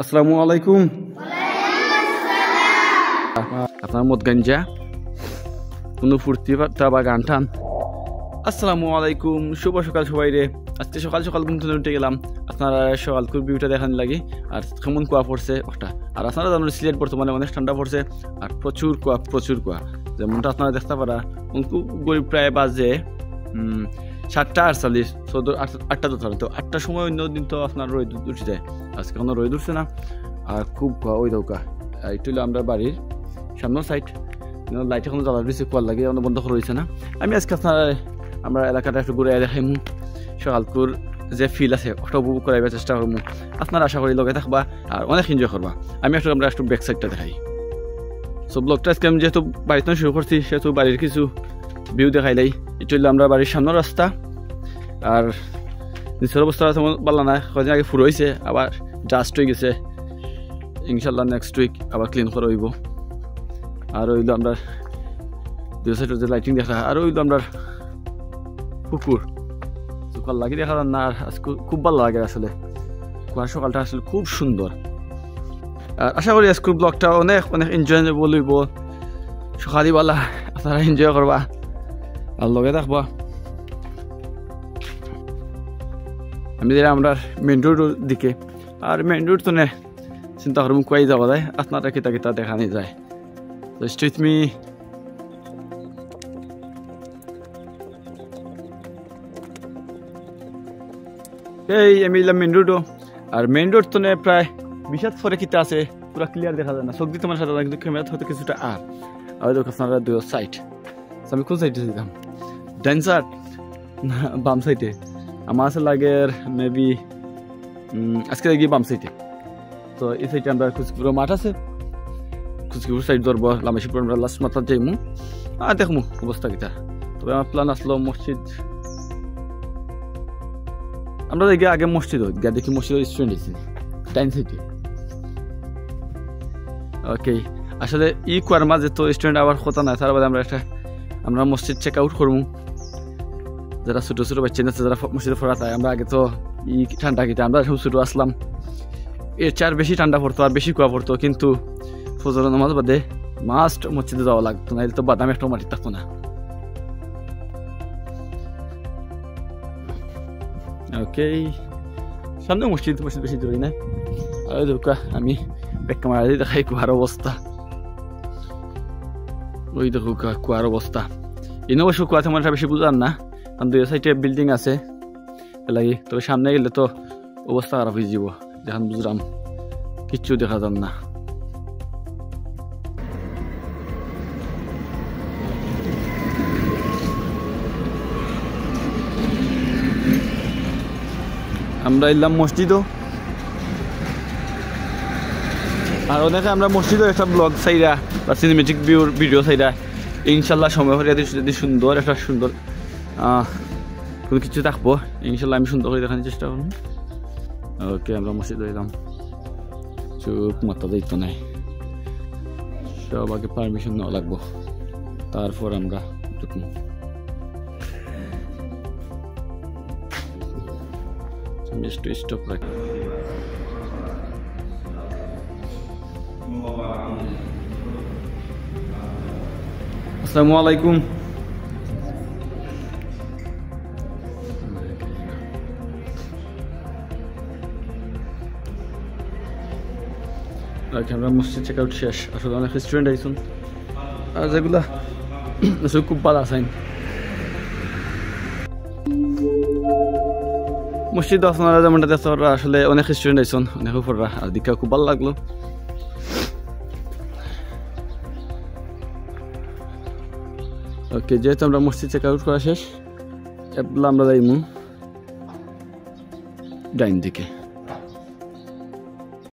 আসসালামু আলাইকুম। আপনার মত গাঞ্জা কোনো ফুর্তি বার্তা বা গান টান। আসসালামু আলাইকুম, শুভ সকাল সবাই রে। আজকে সকাল সকাল ঘুম থেকে উঠে গেলাম আপনারা সকালকুর ভিউটা দেখান লাগি। আর কেমন কুয়া পড়ছে ওটা, আর আপনারা জানেন সিলেট বর্তমানে অনেক ঠান্ডা পড়ছে আর প্রচুর কুয়া যেমনটা আপনারা দেখতে পারা। গরিব প্রায় বাজে 7:48, 8টা তো 8টার সময় অন্য দিন তো আপনার রোদ উঠে যায়, আজকে কোনো রোদ উঠছে না আর খুব কুয়া। ওই দৌকা এইটা হলো আমরা বাড়ির সামনের সাইড, লাইট এখনো জ্বালা দিচ্ছে, কুয়ার লাগে এখনো বন্ধ করা হয়েছে না। আমি আজকে আপনার আমরা এলাকাটা একটু ঘুরে দেখাইমু, সকালকুর যে ফিল আছে ওটা উপভোগ করাইবার চেষ্টা করবো। আপনারা আশা করি লগে থাকবা আর অনেক এনজয় করবা। আমরা একটু ব্যাক সাইডটা দেখাই। সো ব্লগটা আজকে আমি যেহেতু বাড়িতে শুরু করছি সেহেতু বাড়ির কিছু ভিউ দেখাইলাই। এটা হলো আমরা বাড়ির সামনের রাস্তা, আর নিচের অবস্থা তেমন ভালো না, কদিন আগে ফুর হয়েছে আবার ডাস্ট হয়ে গেছে। ইনশাল্লাহ নেক্সট উইক আবার ক্লিন করা হইব। আর হইলো আমরা দুই সাইডের যে লাইটিং দেখা, আর হইলো আমরা পুকুর সকাল লাগে দেখা যান না। আর আজকে খুব ভালো লাগে আসলে, কুয়ার সকালটা আসলে খুব সুন্দর। আর আশা করি আজকের ব্লগটা অনেক অনেক এনজয়েবল হইব। সকালবেলা আপনারা এনজয় করবা আর লগে থাকবা। আমি দিলাম আমরা মেন রোডের দিকে, আর মেন রোড তো চিন্তা করবো কুয়াই যাওয়া যায়, আপনারা কিতা দেখানি যায়। স্ট্রিট মি এই আমি এলাম মেন রোডও। আর মেন রোড তো প্রায় 20 পরে কিতা আছে পুরা ক্লিয়ার দেখা যায় না, চোখ দিতে আমার সাথে কিন্তু ক্যামেরা হয়তো কিছুটা আর দেখো আপনারা দুই সাইড। আমি কোন সাইডে দিলাম, ডাইন সাইড না বাম সাইডে? আমার আছে লাগে মেবি আজকে গিয়ে বাম সাইডে। তো এই সাইডে আমরা খুচপুর মাঠ আছে, খুচপুর সাইড ধরবো, লামেশিপুর আমরা লাস্ট মাথার যাইমু আর দেখমু অবস্থা কিতা। তবে আমার প্ল্যান আসলো মসজিদ, আমরা আগে মসজিদ দেখি মসজিদের স্টুডেন্ট হয়েছি ডাইন সাইডে। ওকে, আসলে কুয়ার মাঝে তো স্টুডেন্ট আবার কথা নাই, তার বাদে আমরা মসজিদ চেক আউট করবো। যারা ছোটো ছোটো বাচ্চা আছে যারা মসজিদে পড়া তাই আমরা আগে তো ঠান্ডা কিতা আমরা সব ছোটো আসলাম, এর চার বেশি ঠান্ডা পড়তো আর বেশি কুয়া পড়তো, কিন্তু ফজর নামাজ বাদে মাস্ট মসজিদে যাওয়া লাগতো, না তো বাদাম একটা মাটি থাকতো না। ওকে, সামনে মসজিদ বেশি দূরে নাই। আর দেখো আমি ব্যাক ক্যামেরা দিয়ে দেখাই কুয়ার অবস্থা। ওই দেখো কুয়ার অবস্থা। ইনো অবশ্য কুয়া তেমন বেশি বুঝান না, কারণ দুই সাইডে বিল্ডিং আছে লাগি। তবে সামনে গেলে তো অবস্থা খারাপ হয়ে যাব, যখন বুঝলাম কিচ্ছু দেখা যান না। আমরা এলাম মসজিদও, আর অনেকে আমরা মসজিদও একটা ব্লগ চাইরা বা সিনেমেটিক ভিডিও চাইরা। ইনশাল্লাহ সময় হলে যদি সুন্দর একটা সুন্দর কোনো কিছু থাকবো ইনশাল্লাহ আমি সুন্দর করে দেখানোর চেষ্টা করবো। ওকে, আমরা মসজিদে এলাম, চোখ মাথা দায়িত্ব নাই, সব আগে পারমিশন নেওয়া লাগবো, তারপর আমরা ঢুকবো। স্টপ রাখ। আসসালামু আলাইকুম। আমরা মসজিদ চেক আউট শেষ। আসলে অনেক স্টুডেন্ট আইসুন, আর যেগুলা খুব ভালো আছেন। মসজিদ আপনারা যেমনটা দেখতে পারা আসলে অনেক স্টুডেন্ট আইসুন, অনেক উপররা, আর দিকে খুব ভালো লাগলো। ওকে, যেহেতু আমরা মসজিদ চেক আউট করা শেষ, এগুলো আমরা যাইমু ডাইন দিকে।